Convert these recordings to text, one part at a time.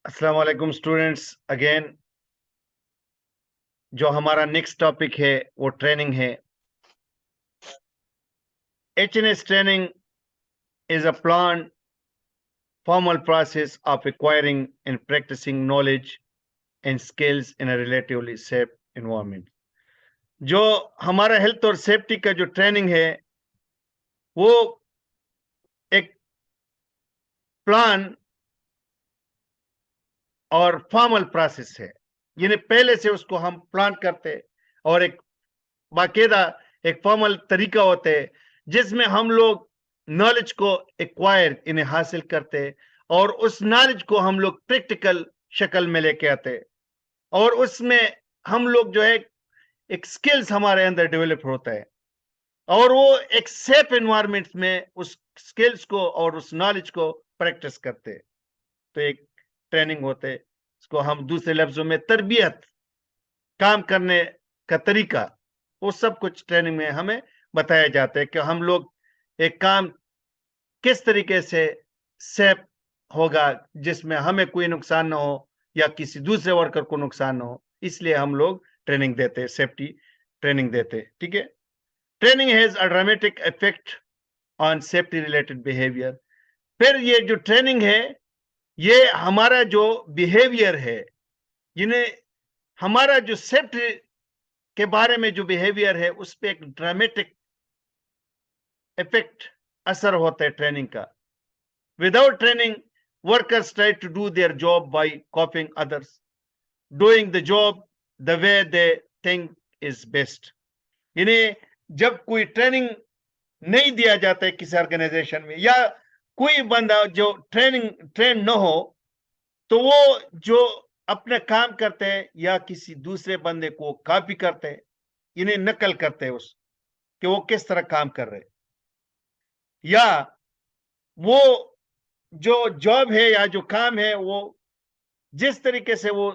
अस्सलाम वालेकुम students again. जो हमारा नेक्स्ट टॉपिक है वो ट्रेनिंग है। एचएनएस training is a planned formal process of acquiring and practicing knowledge and skills in a relatively safe environment। जो हमारा हेल्थ और सेफ्टी का जो ट्रेनिंग है वो एक प्लान और फॉर्मल प्रोसेस है, यानी पहले से उसको हम प्लान करते और एक बाकायदा एक फॉर्मल तरीका होता है जिसमें हम लोग नॉलेज को एक्वायर इन्हें हासिल करते और उस नॉलेज को हम लोग प्रैक्टिकल शक्ल में लेके आते और उसमें हम लोग जो है एक स्किल्स हमारे अंदर डेवलप होता है और वो एक सेफ एनवायरनमेंट में उस स्किल्स को और उस नॉलेज को प्रैक्टिस करते। तो एक ट्रेनिंग होते है, इसको हम दूसरे लफ्जों में तरबियत, काम करने का तरीका, वो सब कुछ ट्रेनिंग में हमें बताया जाता है कि हम लोग एक काम किस तरीके से सेफ होगा जिसमें हमें कोई नुकसान ना हो या किसी दूसरे वर्कर को नुकसान ना हो, इसलिए हम लोग ट्रेनिंग देते हैं, सेफ्टी ट्रेनिंग देते हैं। ठीक है। Training has a dramatic effect on safety related behaviour. फिर ये जो ट्रेनिंग है ये हमारा जो बिहेवियर है, जिन्हें हमारा जो सेफ्टी के बारे में जो बिहेवियर है उस पर एक ड्रामेटिक इफेक्ट असर होता है ट्रेनिंग का। Without training workers try to do their job by copying others, doing the job the way they think is best. यानी जब कोई ट्रेनिंग नहीं दिया जाता है किसी ऑर्गेनाइजेशन में या कोई बंदा जो ट्रेन न हो तो वो जो अपना काम करते हैं या किसी दूसरे बंदे को कॉपी करते हैं, इन्हें नकल करते हैं उस कि वो किस तरह काम कर रहे हैं, या वो जो जॉब है या जो काम है वो जिस तरीके से वो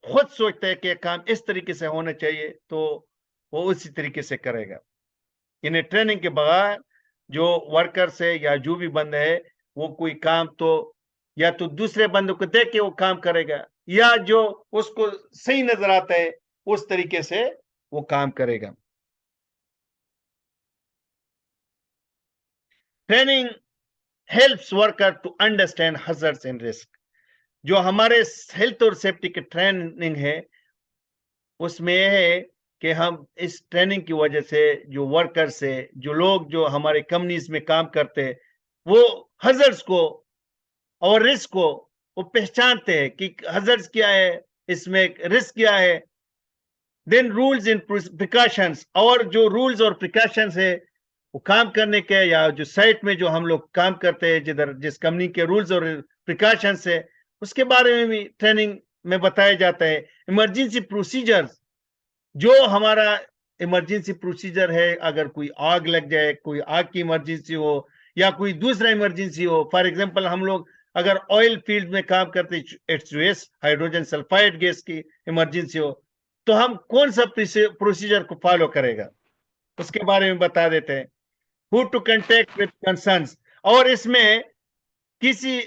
खुद सोचते हैं कि काम इस तरीके से होना चाहिए तो वो उसी तरीके से करेगा। इन्हें ट्रेनिंग के बगैर जो वर्कर्स है या जो भी बंदा है वो कोई काम तो या तो दूसरे बंदे को देख के वो काम करेगा या जो उसको सही नजर आता है उस तरीके से वो काम करेगा। Training helps worker to understand hazards and risk. जो हमारे हेल्थ और सेफ्टी की ट्रेनिंग है उसमें यह है कि हम इस ट्रेनिंग की वजह से जो वर्कर्स है, जो लोग जो हमारे कंपनीज में काम करते हैं, वो हजर्ड्स को और रिस्क को वो पहचानते हैं कि हजर्ड्स क्या है, इसमें रिस्क क्या है। देन रूल्स एंड प्रिकॉशंस, और जो रूल्स और प्रिकॉशंस है वो काम करने के या जो साइट में जो हम लोग काम करते हैं जिधर जिस कंपनी के रूल्स और प्रिकॉशंस है उसके बारे में भी ट्रेनिंग में बताया जाता है। इमरजेंसी प्रोसीजर्स, जो हमारा इमरजेंसी प्रोसीजर है, अगर कोई आग लग जाए, कोई आग की इमरजेंसी हो या कोई दूसरा इमरजेंसी हो, फॉर एग्जांपल हम लोग अगर ऑयल फील्ड में काम करते, H2S हाइड्रोजन सल्फाइड गैस की इमरजेंसी हो तो हम कौन सा प्रोसीजर को फॉलो करेगा उसके बारे में बता देते हैं। Who to contact with concerns, और इसमें किसी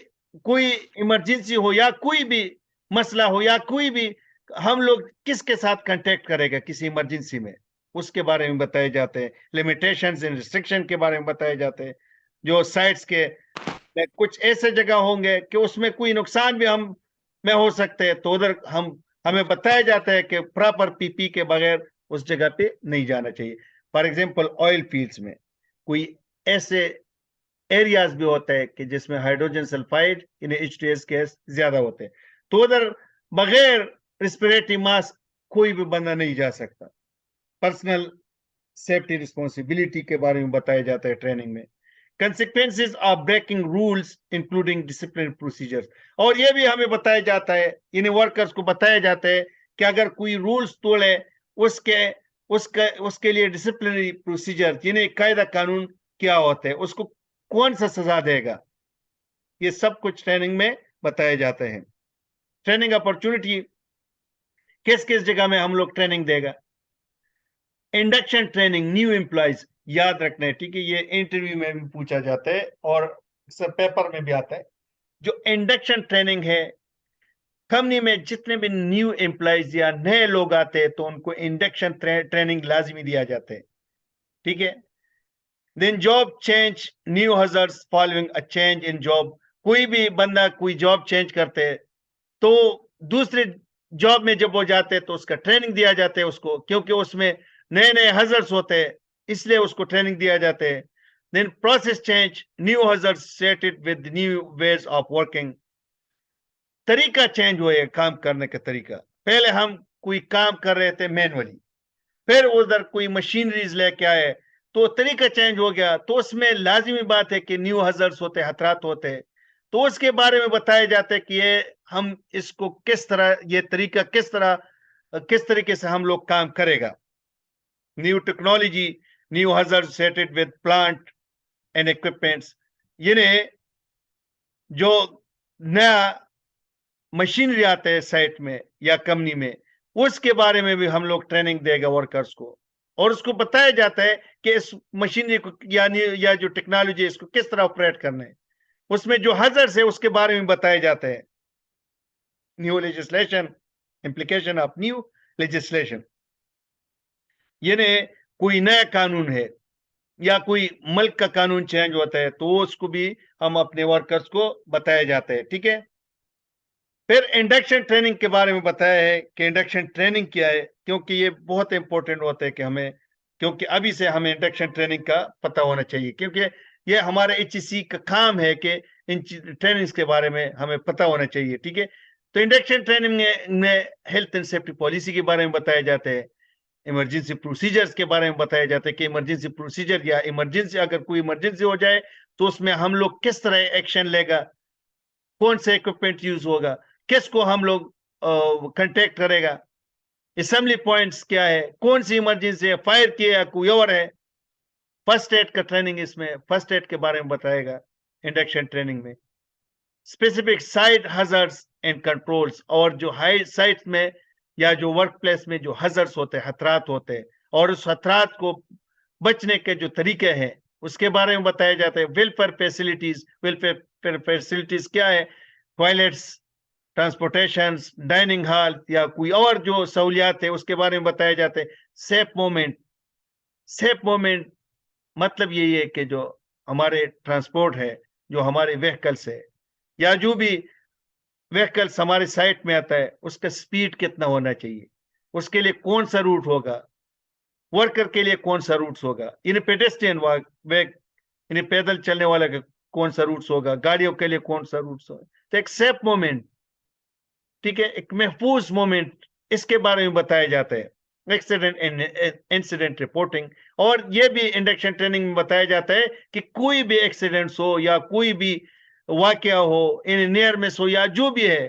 कोई इमरजेंसी हो या कोई भी मसला हो या कोई भी, हम लोग किसके साथ कांटेक्ट करेगा किसी इमरजेंसी में उसके बारे में बताए जाते हैं। लिमिटेशंस एंड रिस्ट्रिक्शन के बारे में बताए जाते हैं। जो साइट्स के कुछ ऐसे जगह होंगे कि उसमें कोई नुकसान भी हम में हो सकते हैं तो उधर हमें बताया जाता है कि प्रॉपर पीपी के बगैर उस जगह पे नहीं जाना चाहिए। फॉर एग्जांपल ऑयल फील्ड्स में कोई ऐसे एरियाज भी होते हैं कि जिसमें हाइड्रोजन सल्फाइड यानी H2S गैस ज्यादा होते हैं तो उधर बगैर रिस्पिरेटरी मास्क कोई भी बंदा नहीं जा सकता। पर्सनल सेफ्टी रिस्पॉन्सिबिलिटी के बारे में बताया जाता है ट्रेनिंग में। Consequences of breaking rules including discipline procedures, और यह भी हमें बताया जाता है, इन वर्कर्स को बताया जाता है कि अगर कोई रूल्स तोड़े उसके उसके उसके लिए डिसिप्लिनरी प्रोसीजर यानी कायदा कानून क्या होता है, उसको कौन सा सजा देगा, ये सब कुछ ट्रेनिंग में बताया जाते हैं। ट्रेनिंग अपॉर्चुनिटी किस किस जगह में हम लोग ट्रेनिंग देगा। इंडक्शन ट्रेनिंग न्यू एम्प्लॉयज, याद रखना है, ठीक है, ये इंटरव्यू में भी पूछा जाता है और पेपर में भी आता है। जो इंडक्शन ट्रेनिंग है कंपनी में जितने भी न्यू एम्प्लॉयज या नए लोग आते हैं तो उनको इंडक्शन ट्रेनिंग लाजमी दिया जाता है, ठीक है। Then job change, new hires following a change in job. कोई भी बंदा कोई जॉब चेंज करते हैं तो दूसरे जॉब में जब वो जाते हैं तो उसका ट्रेनिंग दिया जाता है उसको, क्योंकि उसमें नए नए हजर्स होते हैं, इसलिए उसको ट्रेनिंग दिया जाता है। Then process change, new hires settled with new ways of working. तरीका चेंज हुआ है काम करने का तरीका। पहले हम कोई काम कर रहे थे मैनुअली, फिर उधर कोई मशीनरीज लेके आए तो तरीका चेंज हो गया, तो उसमें लाजिमी बात है कि न्यू हजर्स होते, खतरात होते हैं, तो उसके बारे में बताया जाता है कि ये हम इसको किस तरह, ये तरीका किस तरह, किस तरीके से हम लोग काम करेगा। New technology, new hires settled with plant and equipments. यानी जो नया मशीनरी आते हैं साइट में या कंपनी में, उसके बारे में भी हम लोग ट्रेनिंग देगा वर्कर्स को, और उसको बताया जाता है कि इस मशीनरी को या जो टेक्नोलॉजी है इसको किस तरह ऑपरेट करना है। उसमें जो हजर्स है उसके बारे में बताया जाता है। New legislation, implication of new legislation, यानी कोई नया कानून है या कोई मुल्क का कानून चेंज होता है तो उसको भी हम अपने वर्कर्स को बताया जाता है, ठीक है। फिर इंडक्शन ट्रेनिंग के बारे में बताया है कि इंडक्शन ट्रेनिंग क्या है, क्योंकि ये बहुत इंपॉर्टेंट होता है कि हमें, क्योंकि अभी से हमें इंडक्शन ट्रेनिंग का पता होना चाहिए, क्योंकि ये हमारे HEC का काम है कि इन ट्रेनिंग्स के बारे में हमें पता होना चाहिए, ठीक है। तो इंडक्शन ट्रेनिंग में हेल्थ एंड सेफ्टी पॉलिसी के बारे में बताया जाता है, इमरजेंसी प्रोसीजर्स के बारे में बताया जाता है कि इमरजेंसी प्रोसीजर या इमरजेंसी, अगर कोई इमरजेंसी हो जाए तो उसमें हम लोग किस तरह एक्शन लेगा, कौन सा इक्विपमेंट यूज होगा, किसको हम लोग कांटेक्ट करेगा, असेंबली पॉइंट्स क्या है, कौन सी इमरजेंसी है, फायर की या कोई और है। फर्स्ट एड का ट्रेनिंग, इसमें फर्स्ट एड के बारे में बताएगा इंडक्शन ट्रेनिंग में। स्पेसिफिक साइट हजर्स एंड कंट्रोल्स, और जो हाई साइट में या जो वर्क प्लेस में जो हजर्स होते हैं, खतरात होते हैं, और उस खतरात को बचने के जो तरीके हैं उसके बारे में बताया जाता है। वेलफेयर फैसिलिटीज, वेलफेयर फैसिलिटीज क्या है, टॉयलेट्स, ट्रांसपोर्टेशन, डाइनिंग हॉल या कोई और जो सहूलियात है उसके बारे में बताया जाता है। सेफ मोमेंट, सेफ मोमेंट मतलब यही है कि जो हमारे ट्रांसपोर्ट है, जो हमारे व्हीकल्स है या जो भी व्हीकल्स हमारे साइट में आता है उसका स्पीड कितना होना चाहिए, उसके लिए कौन सा रूट होगा, वर्कर के लिए कौन सा रूट्स होगा, इन पेडेस्ट्रियन इन पैदल चलने वाले का कौन सा रूट्स होगा, गाड़ियों के लिए कौन सा रूट्स होगा। तो एक सेफ मोमेंट, ठीक है, एक महफूज मोमेंट, इसके बारे में बताया जाता है। एक्सीडेंट एंड इंसिडेंट रिपोर्टिंग, और ये भी इंडक्शन ट्रेनिंग में बताया जाता है कि कोई भी एक्सीडेंट्स हो या कोई भी वाकया हो, इन नियर मिस हो या जो भी है,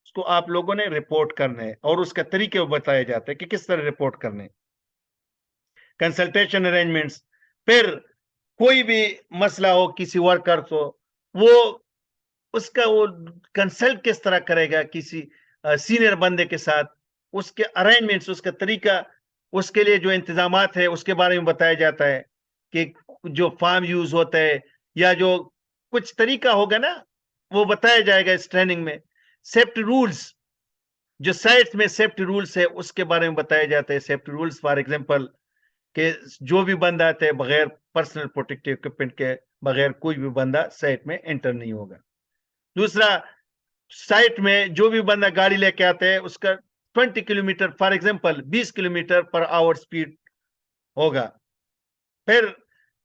उसको आप लोगों ने रिपोर्ट करना है, और उसका तरीके बताया जाता है कि किस तरह रिपोर्ट करने। कंसल्टेशन अरेंजमेंट्स, फिर कोई भी मसला हो किसी वर्कर को, वो उसका वो कंसल्ट किस तरह करेगा किसी सीनियर बंदे के साथ, उसके अरेंजमेंट्स, उसका तरीका, उसके लिए जो इंतजामात है उसके बारे में बताया जाता है कि जो फार्म यूज होता है या जो कुछ तरीका होगा ना वो बताया जाएगा इस ट्रेनिंग में। सेफ्टी रूल्स, जो साइट्स में सेफ्टी रूल्स है उसके बारे में बताया जाता है। सेफ्टी रूल्स फॉर एग्जांपल कि जो भी बंदा आता है बगैर पर्सनल प्रोटेक्टिव इक्विपमेंट के बगैर कोई भी बंदा साइट में एंटर नहीं होगा। दूसरा, साइट में जो भी बंदा गाड़ी लेके आता है उसका 20 kilometre for example 20 kilometre per hour speed होगा। फिर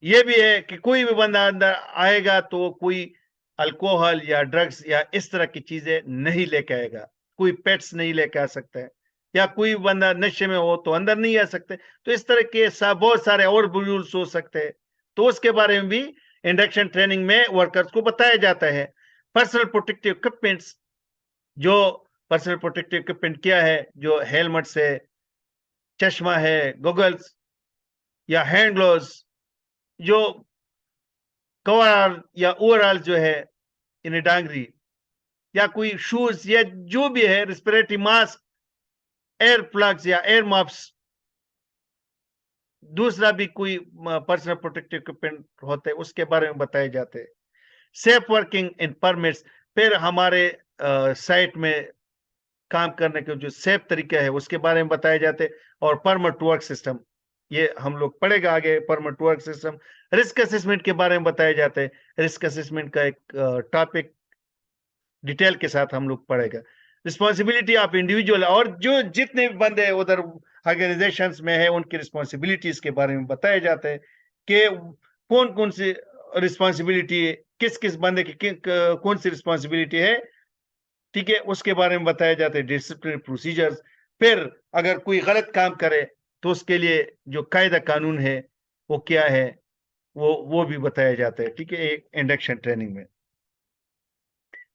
यह भी है कि कोई भी बंदा अंदर आएगा तो कोई अल्कोहल या ड्रग्स या इस तरह की चीजें नहीं लेके आएगा, कोई पेट्स नहीं लेके आ सकता है, या कोई बंदा नशे में हो तो अंदर नहीं आ सकते। तो इस तरह के बहुत सारे और रूल्स हो सकते हैं, तो उसके बारे में भी इंडक्शन ट्रेनिंग में वर्कर्स को बताया जाता है। पर्सनल प्रोटेक्टिव इक्विपमेंट्स, जो पर्सनल प्रोटेक्टिव इक्विपमेंट क्या है, जो हेलमेट्स है, चश्मा है, गॉगल्स या हैंड ग्लोव्स, जो कवर या ओवरऑल जो है इन्हें डांगरी, या कोई शूज या जो भी है, रेस्पिरेटरी मास्क, एयर प्लग्स या एयर मफ्स, दूसरा भी कोई पर्सनल प्रोटेक्टिव इक्विपमेंट होते हैं उसके बारे में बताए जाते हैं। सेफ वर्किंग इन परमिट्स, फिर हमारे साइट में काम करने के जो सेफ तरीका है उसके बारे में बताए जाते हैं। और परमिट वर्क सिस्टम, ये हम लोग पढ़ेगा आगे। Permit work system, risk assessment के बारे में बताए जाते हैं। रिस्क असेसमेंट का एक टॉपिक डिटेल के साथ हम लोग पढ़ेगा। रिस्पॉन्सिबिलिटी ऑफ इंडिविजुअल, और जो जितने भी बंदे उधर ऑर्गेनाइजेशंस में है उनकी रिस्पॉन्सिबिलिटीज के बारे में बताए जाते हैं कि कौन कौन सी रिस्पॉन्सिबिलिटी, किस किस बंदे की कौन सी रिस्पॉन्सिबिलिटी है, ठीक है, उसके बारे में बताया जाता है। डिसिप्लिन प्रोसीजर्स, फिर अगर कोई गलत काम करे तो उसके लिए जो कायदा कानून है वो क्या है, वो भी बताया जाता है, ठीक है, एक इंडक्शन ट्रेनिंग में।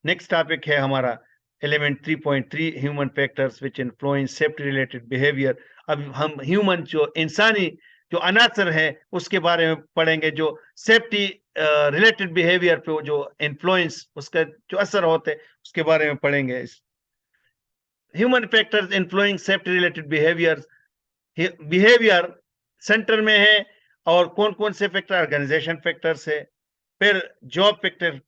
नेक्स्ट टॉपिक है हमारा element 3.3, human factors which influence safety related behaviour. अब हम ह्यूमन जो इंसानी जो अनासर है उसके बारे में पढ़ेंगे, जो सेफ्टी रिलेटेड बिहेवियर पे जो इन्फ्लुएंस, उसका जो असर होते हैं उसके बारे में पढ़ेंगे। Human factors influence safety related behaviour, behaviour centre में है। और कौन कौन से फैक्टर, ऑर्गेनाइजेशन फैक्टर्स है, फिर जॉब फैक्टर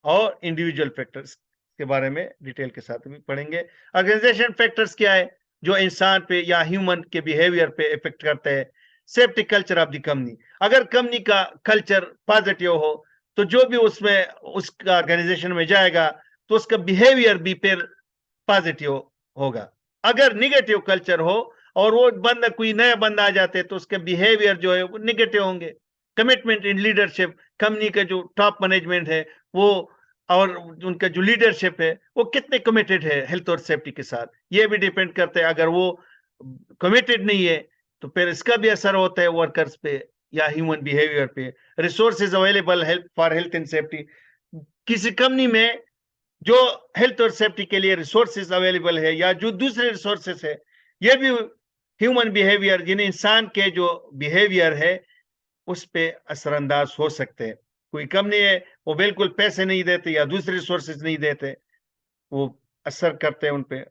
और इंडिविजुअल फैक्टर्स के बारे में डिटेल के साथ भी पढ़ेंगे। ऑर्गेनाइजेशन फैक्टर्स क्या है, जो इंसान पे या ह्यूमन के बिहेवियर पे इफेक्ट करते हैं। Safety culture of the company, अगर कंपनी का कल्चर पॉजिटिव हो तो जो भी उसमें उसका ऑर्गेनाइजेशन में जाएगा तो उसका बिहेवियर भी फिर पॉजिटिव होगा। अगर निगेटिव कल्चर हो और वो बंदा, कोई नया बंदा आ जाते तो उसके बिहेवियर जो है वो निगेटिव होंगे। कमिटमेंट इन लीडरशिप, कंपनी का जो टॉप मैनेजमेंट है वो और उनका जो लीडरशिप है वो कितने कमिटेड है हेल्थ और सेफ्टी के साथ, ये भी डिपेंड करते हैं। अगर वो कमिटेड नहीं है तो फिर इसका भी असर होता है वर्कर्स पे या ह्यूमन बिहेवियर पे। Resources available help for health and safety, किसी कंपनी में जो हेल्थ और सेफ्टी के लिए रिसोर्सेज अवेलेबल है या जो दूसरे रिसोर्सेज है, ये भी ह्यूमन बिहेवियर, यानी इंसान के जो बिहेवियर है उस पे असरअंदाज हो सकते हैं। कोई कंपनी है वो बिल्कुल पैसे नहीं देते या दूसरे रिसोर्सेज नहीं देते, वो असर करते हैं उन पे,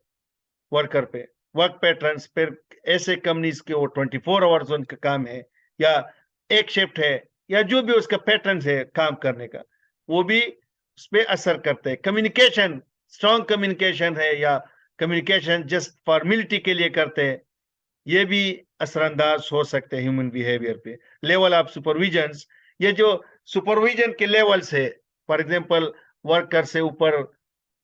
वर्कर पे। वर्क पैटर्न्स, फिर ऐसे कंपनीज के वो 24 आवर्स उनका काम है या एक शिफ्ट है या जो भी उसका पैटर्न है काम करने का, वो भी उस पर असर करते हैं। कम्युनिकेशन, स्ट्रॉन्ग कम्युनिकेशन है या कम्युनिकेशन जस्ट फॉर्मेलिटी के लिए करते हैं, ये भी असरअंदाज हो सकते हैं ह्यूमन बिहेवियर पे। लेवल ऑफ सुपरविजन, ये जो सुपरविजन के लेवल्स है, फॉर एग्जांपल वर्कर से ऊपर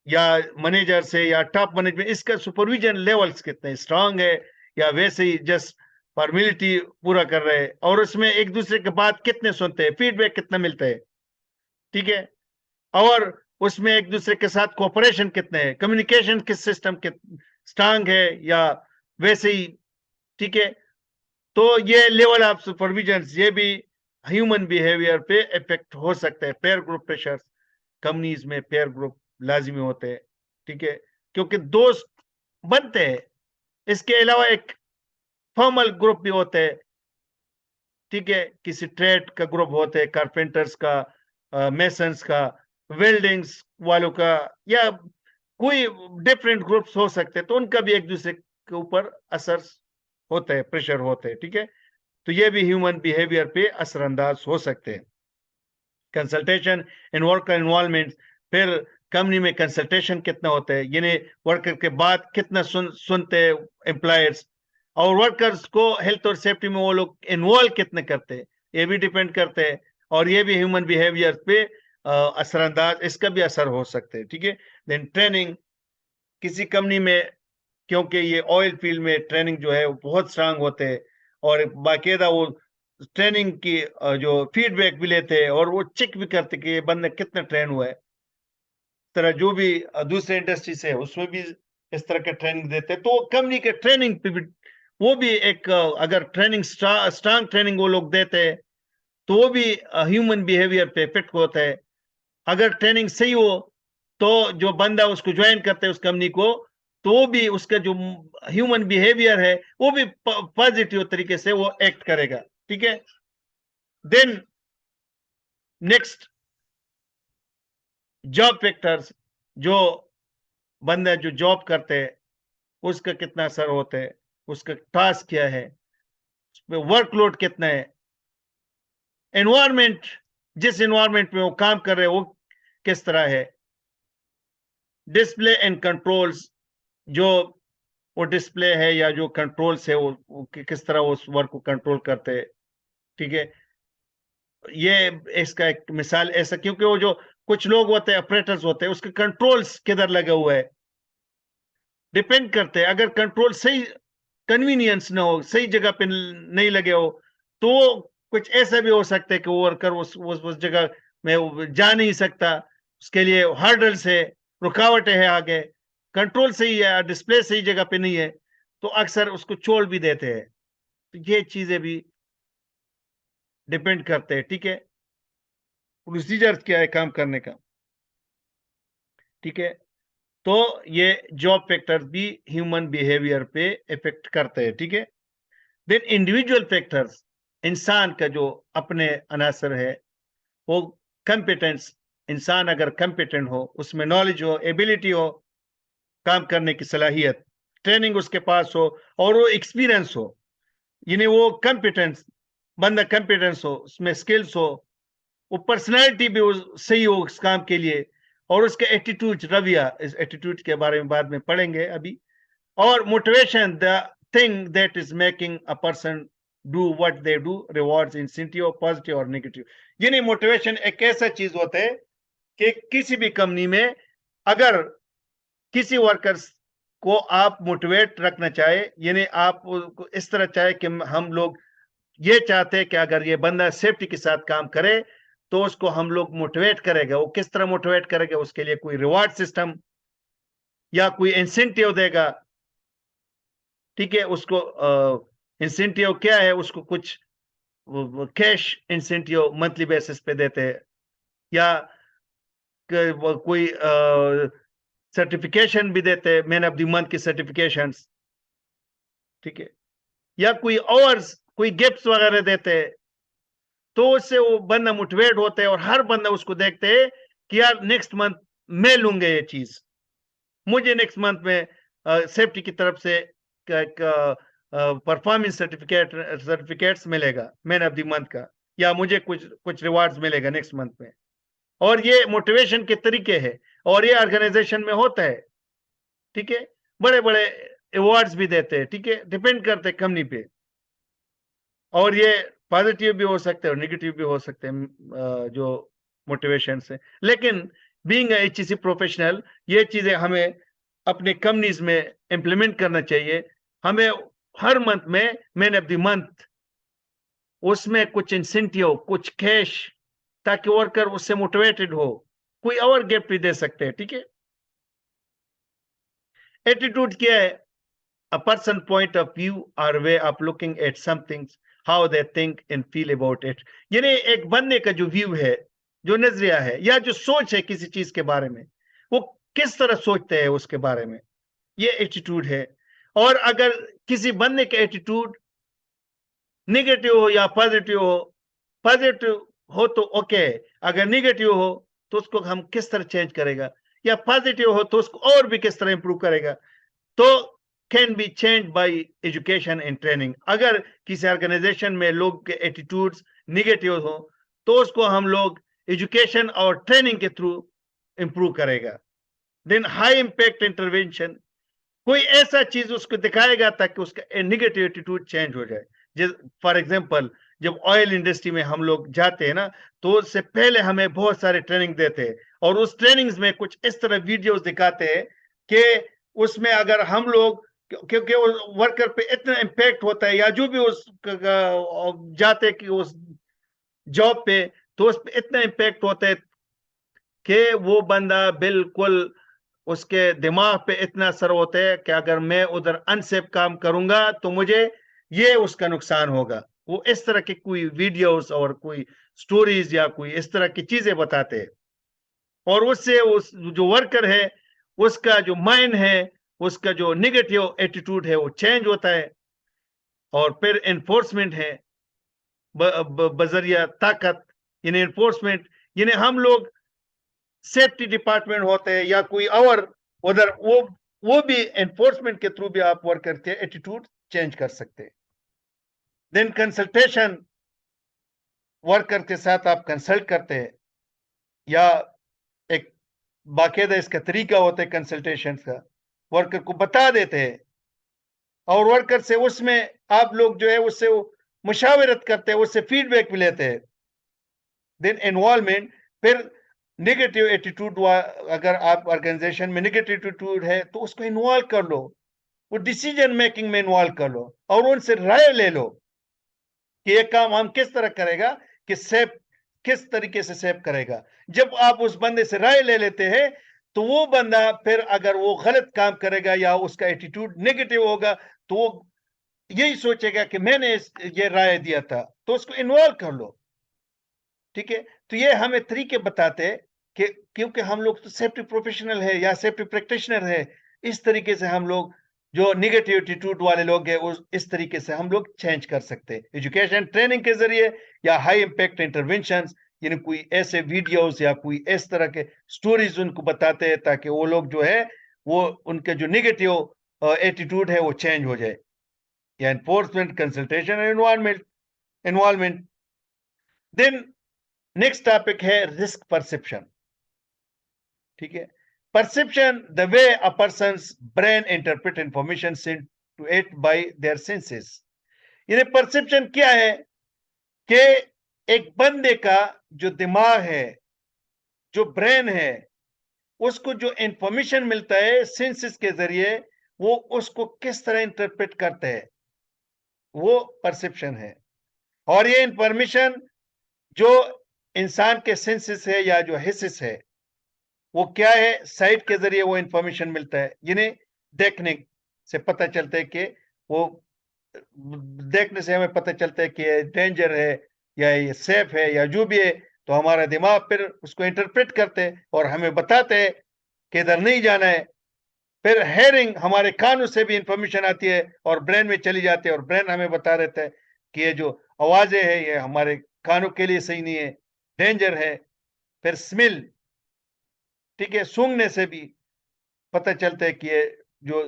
या मैनेजर से या टॉप मैनेजमेंट, इसका सुपरविजन लेवल्स कितने स्ट्रांग है या वैसे ही जस्ट फॉर्मेलिटी पूरा कर रहे हैं, और उसमें एक दूसरे के बात कितने सुनते हैं, फीडबैक कितना मिलता है, ठीक है, और उसमें एक दूसरे के साथ कोऑपरेशन कितने है, कम्युनिकेशन किस सिस्टम के स्ट्रांग है या वैसे ही, ठीक है। तो ये लेवल ऑफ सुपरविजन, ये भी ह्यूमन बिहेवियर पे इफेक्ट हो सकते हैं। पेयर ग्रुप प्रेशर, कंपनीज में पेयर ग्रुप लाजिमी होते हैं, ठीक है, क्योंकि दोस्त बनते हैं। इसके अलावा एक फॉर्मल ग्रुप भी होते हैं, ठीक है, किसी ट्रेड का ग्रुप होते हैं, कारपेंटर्स का, मेसन्स का, वेल्डिंग्स वालों का, या कोई डिफरेंट ग्रुप्स हो सकते हैं, तो उनका भी एक दूसरे के ऊपर असर होता है, प्रेशर होते हैं, ठीक है। तो ये भी ह्यूमन बिहेवियर पे असरअंदाज हो सकते हैं। कंसल्टेशन इन वर्कर इन्वॉल्वमेंट, फिर कंपनी में कंसल्टेशन कितना होता है, यानी वर्कर के बात कितना सुनते हैं एम्प्लॉयर्स, और वर्कर्स को हेल्थ और सेफ्टी में वो लोग इन्वॉल्व कितने करते हैं, ये भी डिपेंड करते हैं। और ये भी ह्यूमन बिहेवियर पे असरअंदाज, इसका भी असर हो सकते हैं, ठीक है। देन ट्रेनिंग, किसी कंपनी में, क्योंकि ये ऑयल फील्ड में ट्रेनिंग जो है वो बहुत स्ट्रांग होते हैं और बाकायदा वो ट्रेनिंग की जो फीडबैक भी लेते हैं और वो चेक भी करते कि ये बंदा कितना ट्रेन हुआ है। तरह जो भी दूसरे इंडस्ट्री से है उसमें भी इस तरह के ट्रेनिंग देते हैं, तो कंपनी के ट्रेनिंग पे भी वो भी एक अगर ट्रेनिंग स्ट्रांग ट्रेनिंग वो लोग देते हैं तो वो भी ह्यूमन बिहेवियर पे इफेक्ट होता है। अगर ट्रेनिंग सही हो तो जो बंदा उसको ज्वाइन करते है उस कंपनी को, तो वो भी उसका जो ह्यूमन बिहेवियर है वो भी पॉजिटिव तरीके से वो एक्ट करेगा, ठीक है। देन नेक्स्ट, जॉब फैक्टर्स, जो बंदा जो जॉब करते हैं उसका कितना असर होता है, उसका टास्क क्या है, वर्कलोड कितना है, एनवायरमेंट, जिस एनवायरमेंट में वो काम कर रहे हैं वो किस तरह है, डिस्प्ले एंड कंट्रोल्स, जो वो डिस्प्ले है या जो कंट्रोल्स है वो किस तरह उस वर्क को कंट्रोल करते हैं, ठीक है। ये इसका एक मिसाल ऐसा, क्योंकि वो जो कुछ लोग होते हैं ऑपरेटर्स होते हैं, उसके कंट्रोल्स किधर लगे हुए है डिपेंड करते हैं। अगर कंट्रोल सही कन्वीनियंस ना हो, सही जगह पे नहीं लगे हो, तो कुछ ऐसा भी हो सकता है कि वो वर्कर उस जगह में वो जा नहीं सकता, उसके लिए हर्डल्स है, रुकावटें है आगे, कंट्रोल सही है, डिस्प्ले सही जगह पे नहीं है, तो अक्सर उसको छोड़ भी देते हैं। तो ये चीजें भी डिपेंड करते हैं, ठीक है। प्रोसीजर क्या है काम करने का, ठीक है। तो ये जॉब फैक्टर्स भी ह्यूमन बिहेवियर पे इफेक्ट करते हैं, ठीक है। देन इंडिविजुअल फैक्टर्स, इंसान का जो अपने अनासर है, वो कंपिटेंस, इंसान अगर कंपिटेंट हो, उसमें नॉलेज हो, एबिलिटी हो, काम करने की सलाहियत, ट्रेनिंग उसके पास हो, और वो एक्सपीरियंस हो, यानी वो कंपिटेंस बंदा कंपिटेंस हो, उसमें स्किल्स हो, वो पर्सनैलिटी भी सही हो उस काम के लिए, और उसका एटीट्यूड, रवैया, इस एटीट्यूड के बारे में बाद में पढ़ेंगे अभी। और motivation, the thing that is making a person do what they do, rewards, incentive, positive और नेगेटिव। यानी मोटिवेशन एक ऐसा चीज होता है कि किसी भी कंपनी में अगर किसी वर्कर्स को आप मोटिवेट रखना चाहे, यानी आप इस तरह चाहे कि हम लोग ये चाहते हैं कि अगर ये बंदा सेफ्टी के साथ काम करे, तो उसको हम लोग मोटिवेट करेगा। वो किस तरह मोटिवेट करेगा, उसके लिए कोई रिवार्ड सिस्टम या कोई इंसेंटिव देगा, ठीक है। उसको इंसेंटिव क्या है, उसको कुछ कैश इंसेंटिव मंथली बेसिस पे देते हैं, या कोई सर्टिफिकेशन भी देते हैं, मैन ऑफ द मंथ की सर्टिफिकेशन, ठीक है। या कोई और कोई गिफ्ट्स वगैरह देते हैं, तो उससे वो बंदा मोटिवेट होते हैं, और हर बंदा उसको देखते हैं कि यार नेक्स्ट मंथ मैं लूंगा ये चीज, मुझे नेक्स्ट मंथ में सेफ्टी की तरफ से परफॉर्मेंस सर्टिफिकेट्स मिलेगा मैन ऑफ द मंथ का, या मुझे कुछ कुछ रिवार्ड्स मिलेगा नेक्स्ट मंथ में। और ये मोटिवेशन के तरीके हैं, और ये ऑर्गेनाइजेशन में होता है, ठीक है। बड़े बड़े अवार्ड्स भी देते हैं, ठीक है, डिपेंड करते हैं कंपनी पे। और ये पॉजिटिव भी हो सकते हैं और नेगेटिव भी हो सकते हैं, जो मोटिवेशन से। लेकिन बीइंग एचईसी प्रोफेशनल, ये चीजें हमें अपने कंपनीज में इंप्लीमेंट करना चाहिए। हमें हर मंथ में मैन ऑफ द मंथ उसमें कुछ इंसेंटिव, कुछ कैश, ताकि वर्कर उससे मोटिवेटेड हो। कोई और गिफ्ट भी दे सकते हैं, ठीक है। एटीट्यूड क्या है? a person point of view or way of looking at something, how they think and feel about it। यानी एक बनने का जो व्यू है, जो नजरिया है, या जो सोच है किसी चीज के बारे में, वो किस तरह सोचते हैं उसके बारे में, ये एटीट्यूड है। और अगर किसी बनने का एटीट्यूड निगेटिव हो या पॉजिटिव हो, पॉजिटिव हो तो ओके, अगर निगेटिव हो तो उसको हम किस तरह चेंज करेगा, या पॉजिटिव हो तो उसको और भी किस तरह इंप्रूव करेगा, तो can be change bye education and training. अगर किसी ऑर्गेनाइजेशन में लोग के एटीट्यूड्स निगेटिव हो, तो उसको हम लोग एजुकेशन और ट्रेनिंग के थ्रू इंप्रूव करेगा। देन हाई इंपैक्ट इंटरवेंशन, कोई ऐसा चीज उसको दिखाएगा ताकि उसका निगेटिव एटीट्यूड चेंज हो जाए। फॉर एग्जांपल, जब ऑयल इंडस्ट्री में हम लोग जाते हैं ना, तो उससे पहले हमें बहुत सारे ट्रेनिंग देते हैं, और उस ट्रेनिंग्स में कुछ इस तरह वीडियोस दिखाते हैं कि उसमें अगर हम लोग, क्योंकि वर्कर पे इतना इम्पैक्ट होता है, या जो भी उस जाते कि उस जॉब पे, तो उस पे इतना इम्पैक्ट होता है कि वो बंदा बिल्कुल, उसके दिमाग पे इतना असर होता है कि अगर मैं उधर अनसेफ काम करूंगा तो मुझे ये उसका नुकसान होगा। वो इस तरह के कोई वीडियोस और कोई स्टोरीज या कोई इस तरह की चीजें बताते हैं, और उससे उस जो वर्कर है, उसका जो माइंड है, उसका जो निगेटिव एटीट्यूड है वो चेंज होता है। और फिर एनफोर्समेंट है, बजरिया ताकत, यानी एनफोर्समेंट, यानी हम लोग सेफ्टी डिपार्टमेंट होते हैं या कोई और उधर, वो भी एनफोर्समेंट के थ्रू भी आप वर्क करके एटीट्यूड चेंज कर सकते हैं। देन कंसल्टेशन, वर्कर के साथ आप कंसल्ट करते हैं, या एक बाकायदा इसका तरीका होता है कंसल्टेशन का, वर्कर को बता देते हैं, और वर्कर से उसमें आप लोग जो है उससे मुशावरत करते हैं, उससे फीडबैक भी लेते हैं। देन इन्वॉल्वमेंट, फिर नेगेटिव एटीट्यूड, अगर आप ऑर्गेनाइजेशन में नेगेटिव एटीट्यूड है तो उसको इन्वॉल्व कर लो, वो डिसीजन मेकिंग में इन्वॉल्व कर लो, और उनसे राय ले लो कि ये काम हम किस तरह करेगा, कि सेफ किस तरीके से सेव करेगा। जब आप उस बंदे से राय ले लेते हैं तो वो बंदा फिर अगर वो गलत काम करेगा या उसका एटीट्यूड नेगेटिव होगा तो वो यही सोचेगा कि मैंने ये राय दिया था, तो उसको इन्वॉल्व कर लो। ठीक है, तो ये हमें तरीके बताते हैं कि क्योंकि हम लोग तो सेफ्टी प्रोफेशनल है या सेफ्टी प्रैक्टिशनर है, इस तरीके से हम लोग जो निगेटिव एटीट्यूड वाले लोग हैं उस इस तरीके से हम लोग चेंज कर सकते हैं एजुकेशन ट्रेनिंग के जरिए, या हाई इंपैक्ट इंटरवेंशन, यानी कोई ऐसे वीडियोस या कोई इस तरह के स्टोरीज उनको बताते हैं ताकि वो लोग जो है वो उनके जो निगेटिव एटीट्यूड है वो चेंज हो जाए। या enforcement, consultation and involvement. Then next topic है रिस्क परसेप्शन। ठीक है, perception the way a person's brain interpret information sent to it by their senses. ये परसेप्शन क्या है कि एक बंदे का जो दिमाग है, जो ब्रेन है, उसको जो इंफॉर्मेशन मिलता है सेंसेस के जरिए, वो उसको किस तरह इंटरप्रेट करते हैं, वो परसेप्शन है। और ये इंफॉर्मेशन जो इंसान के सेंसेस है या जो हिस्सेस है, वो क्या है, साइट के जरिए वो इंफॉर्मेशन मिलता है, जिन्हें देखने से पता चलता है कि वो देखने से हमें पता चलता है कि ये डेंजर है या ये सेफ है या जो भी है, तो हमारा दिमाग फिर उसको इंटरप्रेट करते हैं और हमें बताते हैं कि इधर नहीं जाना है। फिर हेयरिंग, हमारे कानों से भी इंफॉर्मेशन आती है और ब्रेन में चली जाती है, और ब्रेन हमें बता देता है कि ये जो आवाजें है ये हमारे कानों के लिए सही नहीं है, डेंजर है। फिर स्मेल, ठीक है, सूंघने से भी पता चलता है कि ये जो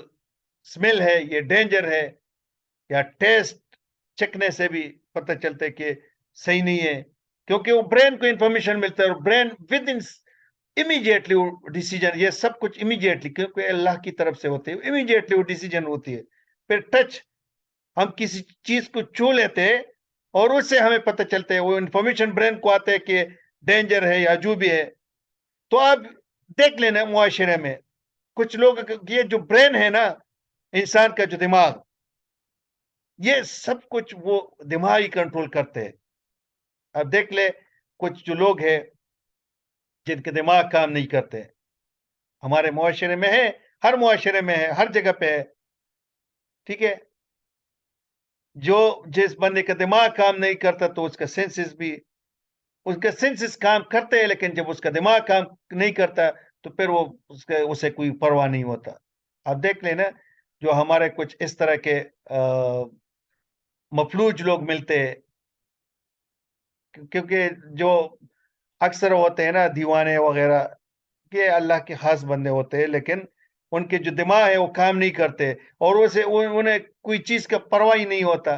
स्मेल है ये डेंजर है, या टेस्ट चखने से भी पता चलता है कि सही नहीं है, क्योंकि वो ब्रेन को इंफॉर्मेशन मिलता है और ब्रेन विद इन इमीडिएटली वो डिसीजन, ये सब कुछ इमीडिएटली, क्योंकि अल्लाह की तरफ से होते है, इमीडिएटली वो डिसीजन होती है। फिर टच, हम किसी चीज को छू लेते हैं और उससे हमें पता चलता है, वो इंफॉर्मेशन ब्रेन को आता है कि डेंजर है या जो भी है। तो आप देख लेना मुआशरे में कुछ लोग, ये जो ब्रेन है ना, इंसान का जो दिमाग, ये सब कुछ वो दिमाग ही कंट्रोल करते हैं। अब देख ले कुछ जो लोग हैं जिनके दिमाग काम नहीं करते, हमारे मुआशरे में है, हर मुआशरे में है, हर जगह पे है। ठीक है, जो जिस बंदे का दिमाग काम नहीं करता तो उसका सेंसेस भी, उसके सेंसेस काम करते हैं, लेकिन जब उसका दिमाग काम नहीं करता तो फिर वो उसके उसे कोई परवाह नहीं होता। आप देख लेना, जो हमारे कुछ इस तरह के मफलूज लोग मिलते हैं, क्योंकि जो अक्सर होते हैं ना दीवाने वगैरह, के अल्लाह के खास बंदे होते हैं, लेकिन उनके जो दिमाग है वो काम नहीं करते, और उन्हें कोई चीज का परवाह ही नहीं होता,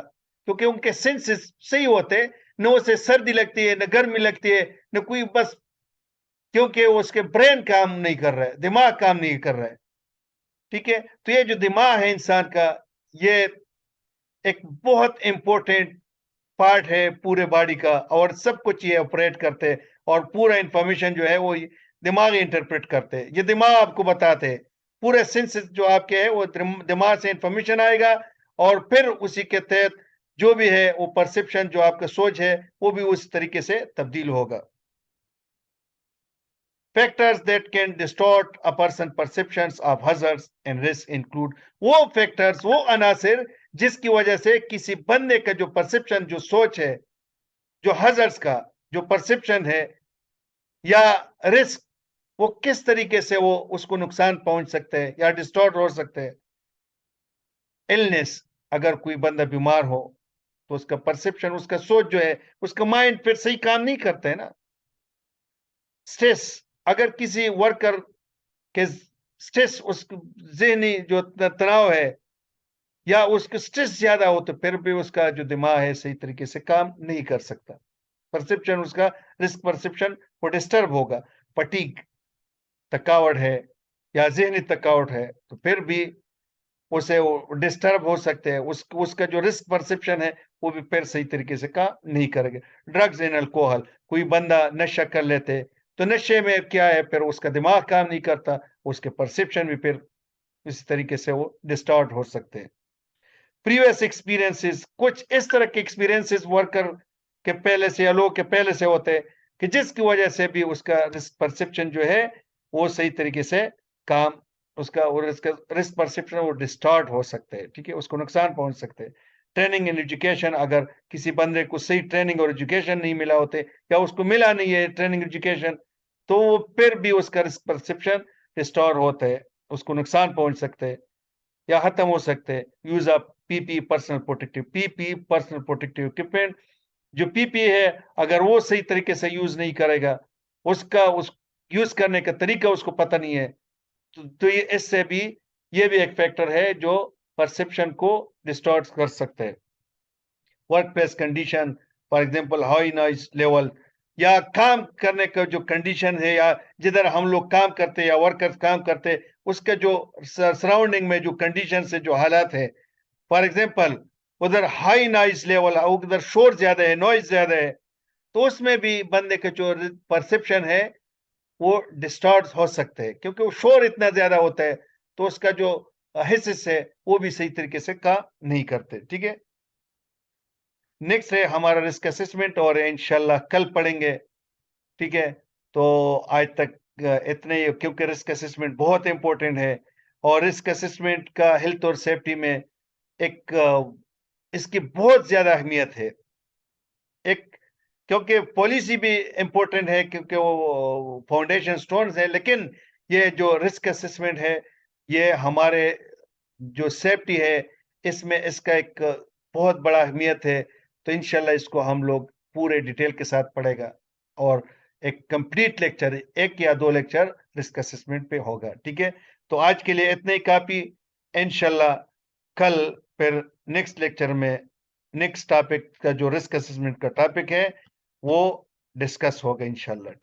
क्योंकि उनके सेंसेस सही होते, न उसे सर्दी लगती है न गर्मी लगती है न कोई, बस क्योंकि उसके ब्रेन काम नहीं कर रहा है, दिमाग काम नहीं कर रहा है। ठीक है, तो ये जो दिमाग है इंसान का, ये एक बहुत इंपॉर्टेंट पार्ट है पूरे बॉडी का, और सब कुछ ये ऑपरेट करते हैं, और पूरा इंफॉर्मेशन जो है वो दिमाग इंटरप्रेट करते हैं, ये दिमाग आपको बताते हैं। पूरे सेंसेस जो आपके हैं वो दिमाग से इंफॉर्मेशन आएगा, और फिर उसी के तहत जो भी है वो परसेप्शन, जो आपका सोच है, वो भी उस तरीके से तब्दील होगा। Factors that can distort a person perceptions of hazards and risk include, वो फैक्टर्स, वो अनासिर जिसकी वजह से किसी बंदे का जो परसेप्शन, जो सोच है, जो hazards का जो परसेप्शन है या रिस्क, वो किस तरीके से वो उसको नुकसान पहुंच सकते हैं या डिस्टॉर्ट हो सकते हैं। इलनेस, अगर कोई बंदा बीमार हो तो उसका परसेप्शन, उसका सोच जो है, उसका माइंड फिर सही काम नहीं करता है ना। स्ट्रेस, अगर किसी वर्कर के स्ट्रेस, उस जहनी जो तनाव है या उसका स्ट्रेस ज्यादा हो तो फिर भी उसका जो दिमाग है सही तरीके से काम नहीं कर सकता, परसेप्शन उसका, रिस्क परसेप्शन वो डिस्टर्ब होगा। फटीग, थकावट है, या ज़हनी थकावट है, तो फिर भी उसे वो डिस्टर्ब हो सकते हैं। उसका जो रिस्क परसेप्शन है, वो भी फिर सही तरीके से काम नहीं करेगा। ड्रग्स एंड अल्कोहल, कोई बंदा नशा कर लेते, तो नशे में क्या है, फिर उसका दिमाग काम नहीं करता, उसके परसेप्शन भी फिर इस तरीके से वो डिस्टॉर्ट हो सकते हैं। प्रीवियस एक्सपीरियंसेस, कुछ इस तरह के एक्सपीरियंसेस वर्कर के पहले से या लोग के पहले से होते हैं कि जिसकी वजह से भी उसका रिस्क परसेप्शन जो है वो सही तरीके से काम उसका और इसका रिस्क परसेप्शन वो डिस्टॉर्ट हो सकते हैं, ठीक है, उसको नुकसान पहुंच सकते हैं। ट्रेनिंग एंड एजुकेशन, अगर किसी बंदे को सही ट्रेनिंग और एजुकेशन नहीं मिला होते या उसको मिला नहीं है ट्रेनिंग एजुकेशन, तो वो फिर भी उसका रिस्क परसेप्शन डिस्टॉर्ट होता है, उसको नुकसान पहुंच सकते हैं या खत्म हो सकते हैं। Use of PP personal protective equipment, जो पीपी है अगर वो सही तरीके से यूज नहीं करेगा, उसका उस यूज करने का तरीका उसको पता नहीं है, तो ये इससे भी ये भी एक फैक्टर है जो परसेप्शन को डिस्टॉर्ट कर सकते हैं। Work place condition, for example high noise level, या काम करने का जो कंडीशन है या जिधर हम लोग काम करते हैं या वर्कर्स काम करते हैं, उसका जो सराउंडिंग में जो कंडीशन है, जो हालात है, फॉर एग्जांपल उधर हाई नॉइज लेवल है, उधर शोर ज्यादा है, नॉइज ज्यादा है, तो उसमें भी बंदे का जो परसेप्शन है वो डिस्टॉर्ट हो सकते हैं, क्योंकि वो शोर इतना ज्यादा होता है, तो उसका जो हिस्से है वो भी सही तरीके से काम नहीं करते, ठीक है। नेक्स्ट है हमारा रिस्क असेसमेंट, और इंशाल्लाह कल पढ़ेंगे, ठीक है। तो आज तक इतने ही, क्योंकि रिस्क असेसमेंट बहुत इंपॉर्टेंट है, और रिस्क असेसमेंट का हेल्थ और सेफ्टी में एक इसकी बहुत ज्यादा अहमियत है। एक, क्योंकि पॉलिसी भी इंपॉर्टेंट है, क्योंकि वो फाउंडेशन स्टोन्स है, लेकिन ये जो रिस्क असेसमेंट है, ये हमारे जो सेफ्टी है इसमें इसका एक बहुत बड़ा अहमियत है। तो इंशाल्लाह इसको हम लोग पूरे डिटेल के साथ पढ़ेगा, और एक कंप्लीट लेक्चर, एक या दो लेक्चर रिस्क असेसमेंट पे होगा, ठीक है। तो आज के लिए इतने ही काफी। इंशाल्लाह कल फिर नेक्स्ट लेक्चर में नेक्स्ट टॉपिक का जो रिस्क असेसमेंट का टॉपिक है वो डिस्कस होगा इंशाल्लाह।